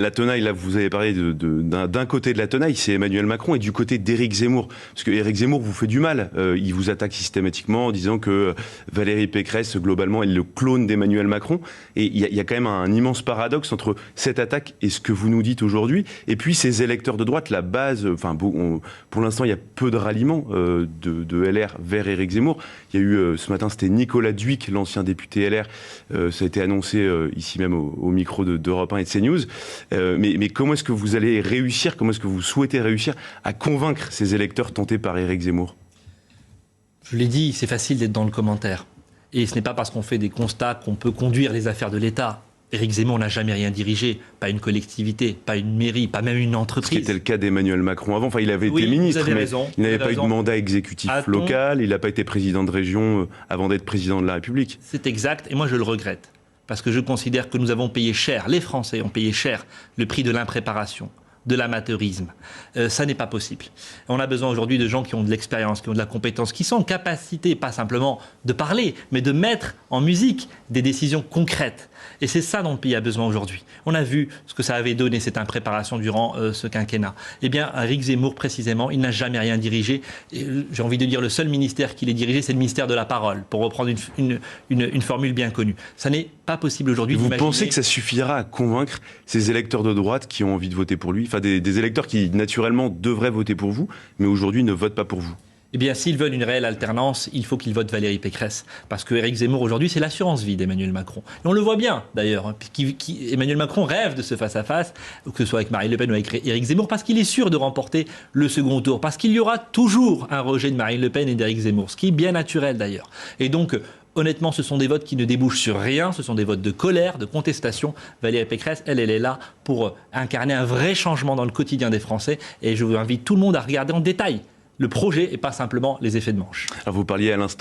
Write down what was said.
La tenaille, là, vous avez parlé d'un côté de la tenaille, c'est Emmanuel Macron, et du côté d'Éric Zemmour. Parce que Éric Zemmour vous fait du mal. Il vous attaque systématiquement en disant que Valérie Pécresse, globalement, est le clone d'Emmanuel Macron. Et il y a quand même un immense paradoxe entre cette attaque et ce que vous nous dites aujourd'hui. Et puis ces électeurs de droite, la base, pour l'instant, il y a peu de ralliement de LR vers Éric Zemmour. Il y a eu, ce matin, c'était Nicolas Dhuicq, l'ancien député LR. Ça a été annoncé ici même au micro d'Europe 1 et de CNews. Mais comment est-ce que vous allez réussir, comment est-ce que vous souhaitez réussir à convaincre ces électeurs tentés par Éric Zemmour? Je l'ai dit, c'est facile d'être dans le commentaire. Et ce n'est pas parce qu'on fait des constats qu'on peut conduire les affaires de l'État. Éric Zemmour n'a jamais rien dirigé, pas une collectivité, pas une mairie, pas même une entreprise. Ce qui était le cas d'Emmanuel Macron avant. Enfin, il avait été ministre, mais il n'avait pas eu de mandat exécutif local, il n'a pas été président de région avant d'être président de la République. C'est exact, et moi je le regrette. Parce que je considère que nous avons payé cher, les Français ont payé cher, le prix de l'impréparation, de l'amateurisme. Ça n'est pas possible. On a besoin aujourd'hui de gens qui ont de l'expérience, qui ont de la compétence, qui sont en capacité, pas simplement de parler, mais de mettre en musique des décisions concrètes. Et c'est ça dont le pays a besoin aujourd'hui. On a vu ce que ça avait donné, cette impréparation durant ce quinquennat. Eh bien, Éric Zemmour, précisément, il n'a jamais rien dirigé. J'ai envie de dire, le seul ministère qu'il ait dirigé, c'est le ministère de la parole, pour reprendre une formule bien connue. Ça n'est pas possible aujourd'hui d'imaginer... Vous pensez que ça suffira à convaincre ces électeurs de droite qui ont envie de voter pour lui? Enfin, des électeurs qui, naturellement, devraient voter pour vous, mais aujourd'hui ne votent pas pour vous? Eh bien, s'ils veulent une réelle alternance, il faut qu'ils votent Valérie Pécresse. Parce que Éric Zemmour, aujourd'hui, c'est l'assurance vie d'Emmanuel Macron. Et on le voit bien, d'ailleurs. Emmanuel Macron rêve de ce face-à-face, que ce soit avec Marine Le Pen ou avec Éric Zemmour, parce qu'il est sûr de remporter le second tour. Parce qu'il y aura toujours un rejet de Marine Le Pen et d'Éric Zemmour, ce qui est bien naturel, d'ailleurs. Et donc... honnêtement, ce sont des votes qui ne débouchent sur rien, ce sont des votes de colère, de contestation. Valérie Pécresse, elle est là pour incarner un vrai changement dans le quotidien des Français. Et je vous invite tout le monde à regarder en détail le projet et pas simplement les effets de manche. Alors vous parliez à l'instant